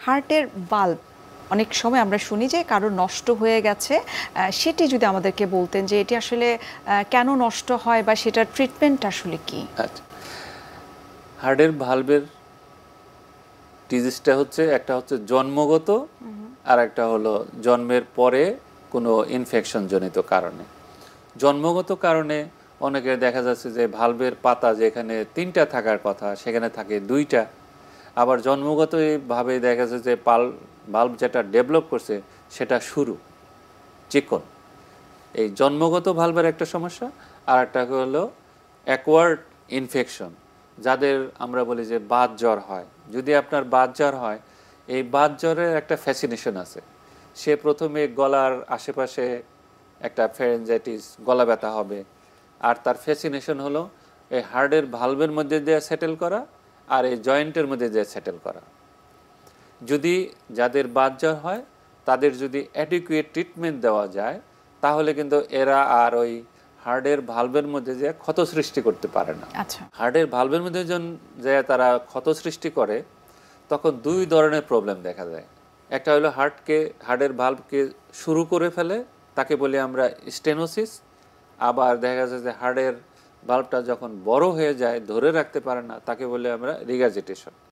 হার্টের বাল্ব অনেক সময় আমরা শুনি যে কারো নষ্ট হয়ে গেছে, সেটি যদি আমাদেরকে বলতেন যে এটি আসলে কেন নষ্ট হয় বা সেটার ট্রিটমেন্ট আসলে কি। আচ্ছা, হার্টের ভালভের ডিজিজটা হচ্ছে একটা হচ্ছে জন্মগত, আর একটা হলো জন্মের পরে কোনো ইনফেকশন জনিত কারণে। জন্মগত কারণে অনেকের দেখা যাচ্ছে যে ভালভের পাতা যেখানে 3টা থাকার কথা সেখানে থাকে 2টা। আবার জন্মগতভাবে দেখা যাচ্ছে যে ভালভ যেটা ডেভেলপ করছে সেটা শুরু চিকন। এই জন্মগত ভালভের একটা সমস্যা, আর একটা হলো অ্যাকোয়ার্ড ইনফেকশন, যাদের আমরা বলি যে বাত জ্বর হয়। যদি আপনার বাত জ্বর হয়, এই বাত জ্বরের একটা ফ্যাসিনেশন আছে। সে প্রথমে গলার আশেপাশে একটা ফ্যারেঞ্জাইটিস, গলা ব্যথা হবে, আর তার ফ্যাসিনেশন হলো এই হার্টের ভালভের মধ্যে দিয়ে সেটেল করা আর এই জয়েন্টের মধ্যে দিয়ে সেটেল করা। যদি যাদের বাত জ্বর হয় তাদের যদি অ্যাডিকুয়েট ট্রিটমেন্ট দেওয়া যায়, তাহলে কিন্তু এরা আর ওই হার্টের ভালভের মধ্যে যে ক্ষত সৃষ্টি করতে পারে না। আচ্ছা, হার্টের ভালভের মধ্যে যখন যে তারা ক্ষত সৃষ্টি করে, তখন 2 ধরনের প্রবলেম দেখা যায়। একটা হলো হার্টের ভালভকে শুরু করে ফেলে, তাকে বলি আমরা স্টেনোসিস। আবার দেখা যায় যে হার্টের ভালভটা যখন বড় হয়ে যায়, ধরে রাখতে পারে না, তাকে বলি আমরা রিগার্জিটেশন।